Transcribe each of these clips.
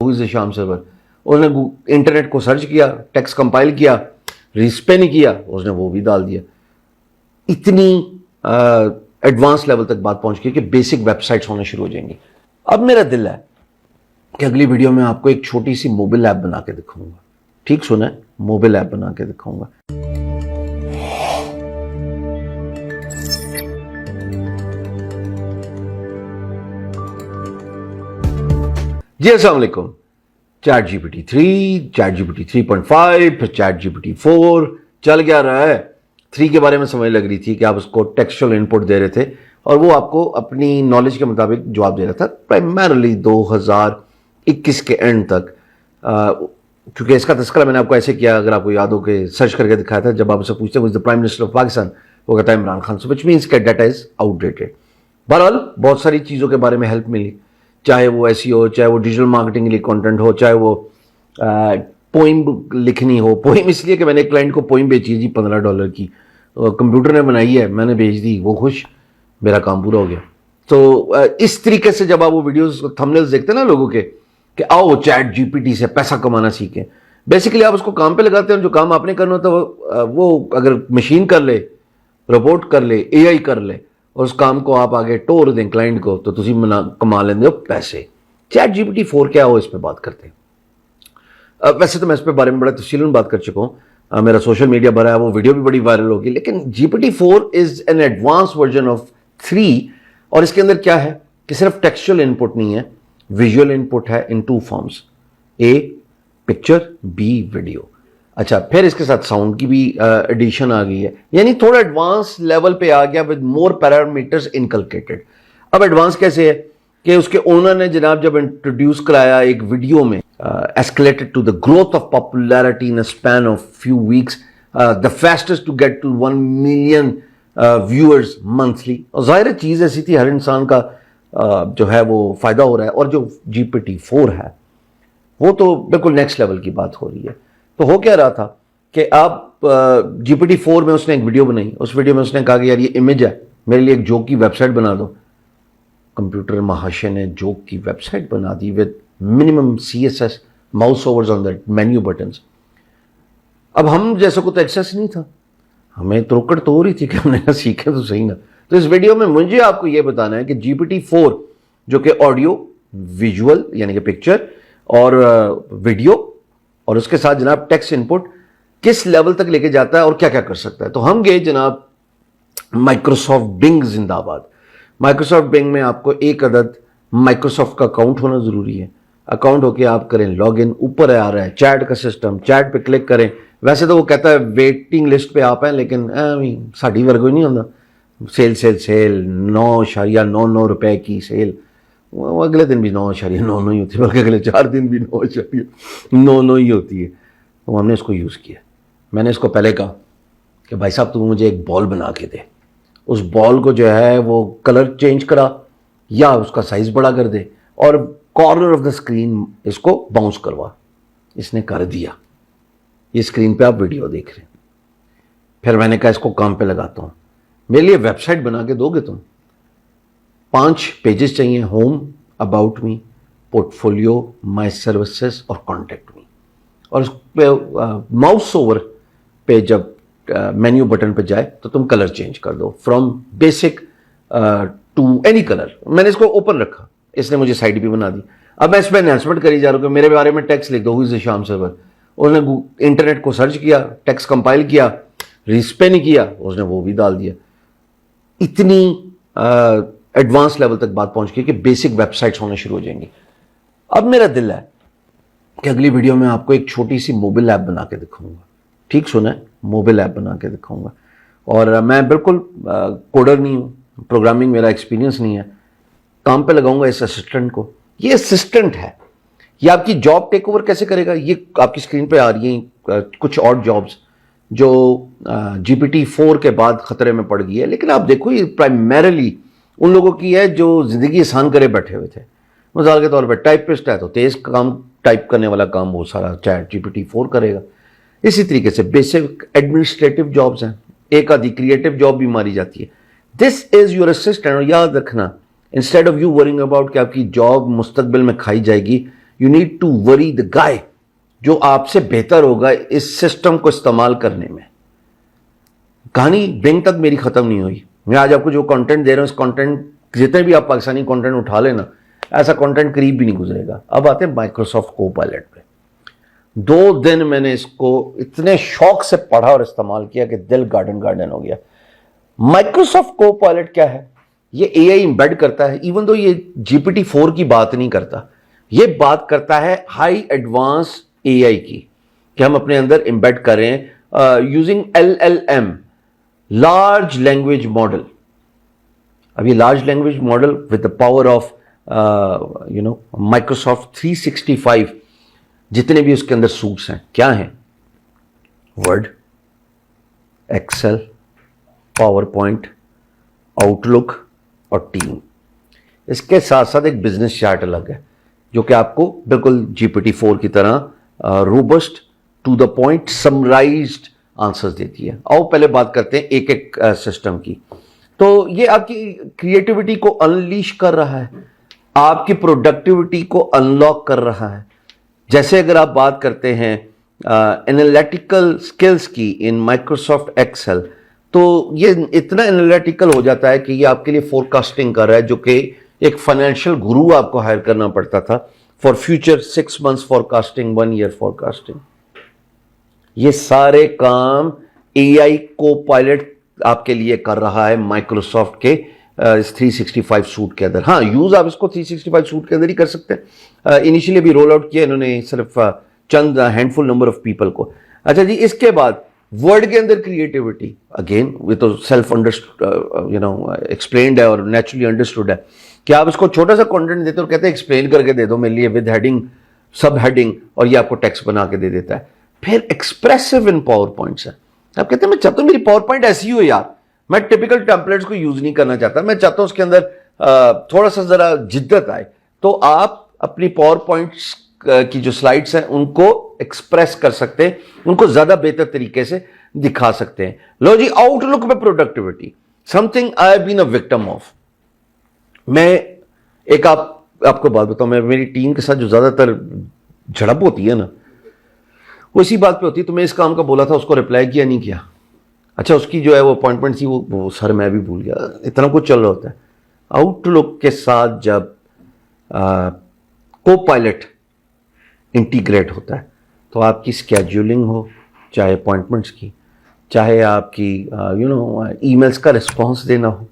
Who is the शाम server. उसने internet को सर्च किया, टेक्स्ट कंपाइल किया, रिस्पेन किया, उसने वो भी डाल दिया। इतनी एडवांस लेवल तक बात पहुंच गई कि बेसिक वेबसाइट्स होने शुरू हो जाएंगी। अब मेरा दिल है कि अगली वीडियो में आपको एक छोटी सी मोबाइल ऐप बना के दिखाऊंगा। ठीक सुना है, मोबाइल ऐप बना के दिखाऊंगा। जी अस्सलाम वालेकुम। चैट जीपीटी 3, चैट जीपीटी 3.5, फिर चैट जीपीटी 4 चल क्या रहा है। 3 के बारे में समझ लग रही थी कि आप उसको टेक्सचुअल इनपुट दे रहे थे और वो आपको अपनी नॉलेज के मुताबिक जवाब दे रहा था, प्राइमरली 2021 के एंड तक। क्योंकि इसका तस्करा मैंने आपको ऐसे किया, अगर आपको याद हो कि सर्च करके दिखाया था, जब आप उससे पूछते हैं the prime minister of Pakistan, वो कहता है Imran Khan, so which means कि डाटा इज आउटडेटेड। बहरहाल बहुत सारी चीज़ों के बारे में हेल्प मिली, चाहे वो ऐसी हो, चाहे वो डिजिटल मार्केटिंग के लिए कंटेंट हो, चाहे वो पोइम लिखनी हो। पोइम इसलिए कि मैंने एक क्लाइंट को पोइम बेची है जी $15 की, कंप्यूटर ने बनाई है, मैंने भेज दी, वो खुश, मेरा काम पूरा हो गया। तो इस तरीके से जब आप वो वीडियोस थंबनेल्स देखते हैं ना लोगों के कि आओ चैट जीपीटी से पैसा कमाना सीखें, बेसिकली आप उसको काम पे लगाते हैं। जो काम आपने करना होता है वो अगर मशीन कर ले, रोबोट कर ले, एआई कर ले, और उस काम को आप आगे टोर दें क्लाइंट को, तो तुम कमा लेंगे हो पैसे। चैट जीपीटी 4 क्या हो, इस पर बात करते हैं। वैसे तो मैं इस पर बारे में बड़ा तफसीलन बात कर चुका हूँ, मेरा सोशल मीडिया भरा है, वो वीडियो भी बड़ी वायरल होगी। लेकिन GPT 4 is an advance version of 3, और इसके अंदर क्या है कि सिर्फ टेक्सचुअल इनपुट नहीं है, विजुअल इनपुट है इन 2 फॉर्म्स, ए पिक्चर, बी वीडियो। अच्छा, फिर इसके साथ साउंड की भी एडिशन आ गई है, यानी थोड़ा एडवांस लेवल पे आ गया विद मोर पैरामीटर्स इनकलकेटेड। अब एडवांस कैसे है कि उसके ओनर ने जनाब जब इंट्रोड्यूस कराया एक वीडियो में, escalated to the growth of popularity in a span of few weeks, the fastest to get to 1 million viewers monthly. और जाहिर चीज़ ऐसी थी, हर इंसान का जो है वो फायदा हो रहा है। और जो जीपीटी 4 है वो तो बिल्कुल नेक्स्ट लेवल की बात हो रही है। तो हो क्या रहा था कि आप जीपीटी 4 में उसने एक वीडियो बनाई, उस वीडियो में उसने कहा कि यार ये इमेज है, मेरे लिए एक जोक की वेबसाइट बना दो। कंप्यूटर महाशय ने जोक की वेबसाइट बना दी with minimum CSS, mouse overs on that, menu buttons. अब हम जैसे को तो एक्सेस नहीं था, हमें त्रोकड़ तो हो रही थी कि हमने कहा सीखे तो सही ना। तो इस वीडियो में मुझे आपको यह बताना है कि जीपीटी 4 जो कि ऑडियो, विजुअल यानी कि पिक्चर और वीडियो और उसके साथ जनाब टेक्स्ट इनपुट किस लेवल तक लेके जाता है और क्या क्या कर सकता है। तो हम गए जनाब माइक्रोसॉफ्ट बिंग, जिंदाबाद। माइक्रोसॉफ्ट बिंग में आपको एक अदद माइक्रोसॉफ्ट का अकाउंट होना जरूरी है। अकाउंट होके आप करें लॉग इन, ऊपर आ रहा है चैट का सिस्टम, चैट पे क्लिक करें। वैसे तो वो कहता है वेटिंग लिस्ट पे आप हैं, लेकिन साड़ी वर्ग ही नहीं होता। सेल सेल सेल 9.99 रुपए की सेल, वो अगले दिन भी 9.99 ही होती है, बल्कि अगले 4 दिन भी 9.99 ही होती है। तो हमने इसको यूज़ किया। मैंने इसको पहले कहा कि भाई साहब तुम मुझे एक बॉल बना के दे, उस बॉल को जो है वो कलर चेंज करा या उसका साइज बड़ा कर दे और कॉर्नर ऑफ द स्क्रीन इसको बाउंस करवा। इसने कर दिया। ये स्क्रीन पे आप वीडियो देख रहे हैं। फिर मैंने कहा इसको काम पे लगाता हूँ, मेरे लिए वेबसाइट बना के दोगे तुम। 5 पेजेस चाहिए, home, about me, portfolio, my services और कॉन्टेक्ट मी। और उस पर माउस ओवर पे जब मेन्यू बटन पे जाए तो तुम कलर चेंज कर दो from basic to any colour. मैंने इसको ओपन रखा, इसने मुझे साइड भी बना दी। अब मैं इसमें एनहांसमेंट करी जा रहा हूँ कि मेरे बारे में टेक्स्ट लिख दो, हु इज द शाम सर्वर। उसने इंटरनेट को सर्च किया, टेक्स्ट कंपाइल किया, रिस्पेन किया, उसने वो भी डाल दिया। इतनी एडवांस लेवल तक बात पहुंच गई कि बेसिक वेबसाइट्स होने शुरू हो जाएंगी। अब मेरा दिल है कि अगली वीडियो में आपको एक छोटी सी मोबाइल ऐप बना के दिखाऊंगा। ठीक सुना है, मोबाइल ऐप बना के दिखाऊंगा। और मैं बिल्कुल कोडर नहीं हूँ, प्रोग्रामिंग मेरा एक्सपीरियंस नहीं है। काम पे लगाऊंगा इस असिस्टेंट को। ये असिस्टेंट है, ये आपकी जॉब टेक ओवर कैसे करेगा। ये आपकी स्क्रीन पे आ रही है कुछ और जॉब्स जो जीपीटी 4 के बाद खतरे में पड़ गई है। लेकिन आप देखो ये प्राइमरीली उन लोगों की है जो जिंदगी आसान करे बैठे हुए थे। मिसाल के तौर पर टाइपिस्ट है तो तेज काम टाइप करने वाला काम वो सारा चैट जीपीटी 4 करेगा। इसी तरीके से बेसिक एडमिनिस्ट्रेटिव जॉब्स हैं, एक आधी क्रिएटिव जॉब भी मारी जाती है। This is your assistant. और याद रखना, instead of you worrying about कि आपकी जॉब मुस्तकबिल में खाई जाएगी, you need to worry the guy जो आपसे बेहतर होगा इस सिस्टम को इस्तेमाल करने में। कहानी बिंग तक मेरी खत्म नहीं हुई। मैं आज आपको जो कंटेंट दे रहा हूं, इस कंटेंट जितने भी आप पाकिस्तानी कंटेंट उठा लेना, ऐसा कंटेंट करीब भी नहीं गुजरेगा। अब आते हैं माइक्रोसॉफ्ट कोपायलट पे। 2 दिन मैंने इसको इतने शौक से पढ़ा और इस्तेमाल किया कि दिल गार्डन गार्डन हो गया। माइक्रोसॉफ्ट कोपायलट क्या है? ये एआई इंबेड करता है, इवन दो ये GPT-4 की बात नहीं करता, ये बात करता है हाई एडवांस एआई की, कि हम अपने अंदर इंबेड करें using LLM, large language model. अब ये large language model with the power of Microsoft 365, जितने भी उसके अंदर सूट्स हैं क्या हैं? Word, Excel, power point, Outlook और टीम। इसके साथ साथ एक बिजनेस चार्ट अलग है जो कि आपको बिल्कुल GPT-4 की तरह robust to the point summarized answers देती है। आओ पहले बात करते हैं एक एक सिस्टम की। तो ये आपकी क्रिएटिविटी को अनलीश कर रहा है, आपकी प्रोडक्टिविटी को अनलॉक कर रहा है। जैसे अगर आप बात करते हैं एनालिटिकल स्किल्स की इन माइक्रोसॉफ्ट एक्सेल, तो ये इतना एनालिटिकल हो जाता है कि ये आपके लिए फोरकास्टिंग कर रहा है, जो कि एक फाइनेंशियल गुरु आपको हायर करना पड़ता था for future 6 months forecasting, 1 year forecasting. ये सारे काम एआई को पायलट आपके लिए कर रहा है माइक्रोसॉफ्ट के इस 365 सूट के अंदर। हाँ, यूज आप इसको 365 सूट के अंदर ही कर सकते हैं। इनिशियली भी रोल आउट किया इन्होंने सिर्फ चंद हैंडफुल नंबर ऑफ पीपल को। अच्छा जी, इसके बाद वर्ड के अंदर क्रिएटिविटी, अगेन ये तो सेल्फ एक्सप्लेन्ड है और नेचुरली अंडरस्टूड है कि आप इसको छोटा सा कंटेंट देते हो और कहते हैं एक्सप्लेन करके दे दो मेरे लिए विद हेडिंग, सब हेडिंग, और ये आपको टेक्स्ट बना के दे देता है। फिर एक्सप्रेसिव इन पावर पॉइंट्स है। आप कहते हैं मैं चाहता हूं मेरी पावर पॉइंट ऐसी हो यार, मैं टिपिकल टेम्पलेट्स को यूज नहीं करना चाहता, मैं चाहता हूं उसके अंदर थोड़ा सा जरा जिद्दत आए। तो आप अपनी पावर पॉइंट्स की जो स्लाइड्स हैं उनको एक्सप्रेस कर सकते हैं, उनको ज्यादा बेहतर तरीके से दिखा सकते हैं। लो जी, आउटलुक में productivity, something I have been a victim of. मैं एक आपको बात बताऊं, मैं मेरी टीम के साथ जो ज्यादातर झड़प होती है ना, वो इसी बात पे होती है। तो मैं इस काम का बोला था, उसको रिप्लाई किया नहीं किया। अच्छा, उसकी जो है वो अपॉइंटमेंट थी, वो सर मैं भी भूल गया, इतना कुछ चल रहा होता है। आउटलुक के साथ जब को पायलट इंटीग्रेट होता है तो आपकी स्केड्यूलिंग हो, चाहे अपॉइंटमेंट्स की, चाहे आपकी ईमेल्स का रिस्पॉन्स देना हो,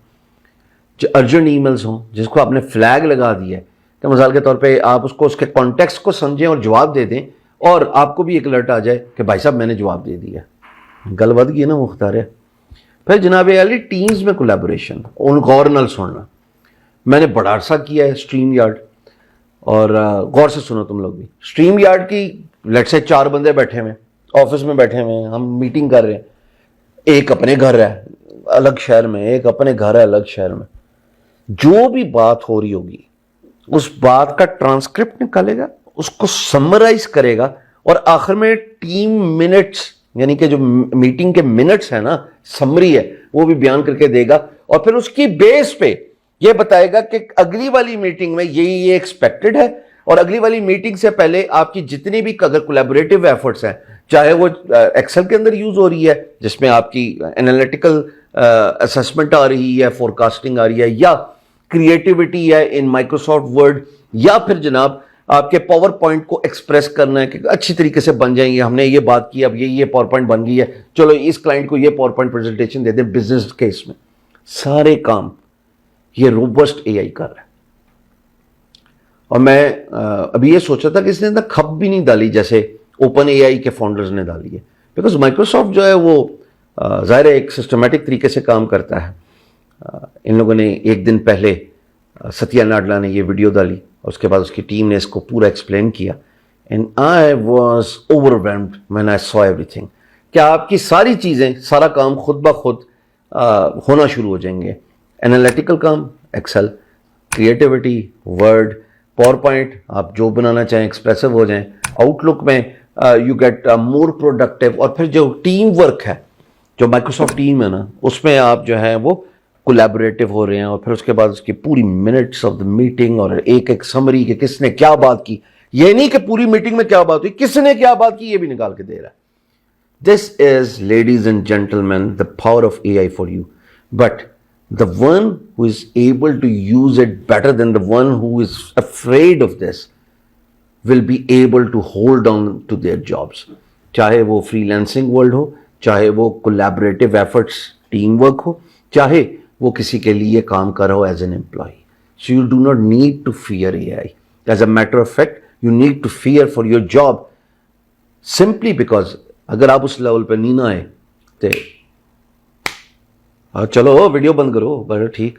जो अर्जेंट ईमेल्स हों जिसको आपने फ्लैग लगा दिया है, तो मिसाल के तौर पे आप उसको उसके कॉन्टेक्स्ट को समझें और जवाब दे दें, और आपको भी एक अलर्ट आ जाए कि भाई साहब मैंने जवाब दे दिया, गल बद गई ना मुख्तार है। फिर जनाब अली, टीम्स में कोलैबोरेशन, उन गौर नाल सुनना। मैंने बड़ा अरसा किया है स्ट्रीम यार्ड, और गौर से सुनो तुम लोग भी। स्ट्रीम यार्ड की लेट्स से 4 बंदे बैठे हुए ऑफिस में, बैठे हुए हैं, हम मीटिंग कर रहे हैं। एक अपने घर है अलग शहर में, एक अपने घर है अलग शहर में। जो भी बात हो रही होगी उस बात का ट्रांसक्रिप्ट निकालेगा, उसको समराइज करेगा, और आखिर में टीम मिनट्स यानी कि जो मीटिंग के मिनट्स है ना, समरी है, वो भी बयान करके देगा। और फिर उसकी बेस पे ये बताएगा कि अगली वाली मीटिंग में ये एक्सपेक्टेड है, और अगली वाली मीटिंग से पहले आपकी जितनी भी अगर कोलैबोरेटिव एफर्ट्स हैं, चाहे वो एक्सेल के अंदर यूज हो रही है जिसमें आपकी एनालिटिकल असेसमेंट आ रही है, फोरकास्टिंग आ रही है, या क्रिएटिविटी है इन माइक्रोसॉफ्ट वर्ड, या फिर जनाब आपके पावर पॉइंट को एक्सप्रेस करना है कि अच्छी तरीके से बन जाएंगे, हमने ये बात की, अब ये पावर पॉइंट बन गई है, चलो इस क्लाइंट को ये पावर पॉइंट प्रेजेंटेशन दे दें बिजनेस केस में। सारे काम ये रोबस्ट एआई कर रहा है। और मैं अभी ये सोचा था कि इसने ना खप भी नहीं डाली जैसे ओपन एआई के फाउंडर्स ने डाली है, बिकॉज माइक्रोसॉफ्ट जो है वो ज़ाहिर है एक सिस्टमेटिक तरीके से काम करता है। इन लोगों ने एक दिन पहले सत्या नाडला ने ये वीडियो डाली, और उसके बाद उसकी टीम ने इसको पूरा एक्सप्लेन किया, and I was overwhelmed when I saw everything. क्या आपकी सारी चीज़ें, सारा काम खुद ब खुद होना शुरू हो जाएंगे। एनालिटिकल काम Excel, creativity Word, power point आप जो बनाना चाहें एक्सप्रेसिव हो जाएं, आउटलुक में यू गेट मोर प्रोडक्टिव। और फिर जो टीम वर्क है, जो माइक्रोसॉफ्ट टीम है ना, उसमें आप जो है वो कोलैबोरेटिव हो रहे हैं। और फिर उसके बाद उसकी पूरी मिनट्स ऑफ द मीटिंग और एक एक समरी कि किसने क्या बात की, ये नहीं कि पूरी मीटिंग में क्या बात हुई, किसने क्या बात की ये भी निकाल के दे रहा है. This is, ladies and gentlemen, the power of AI for you. But the one who is able to use it better than the one who is afraid of this will be able to hold on to their jobs. चाहे वो freelancing world हो, चाहे वो collaborative efforts teamwork हो, चाहे वो किसी के लिए काम कर रहा हो as an employee. So you do not need to fear AI. As a matter of fact, you need to fear for your job simply because अगर आप उस लेवल पे नहीं ना आए तो चलो वीडियो बंद करो, बड़ा ठीक.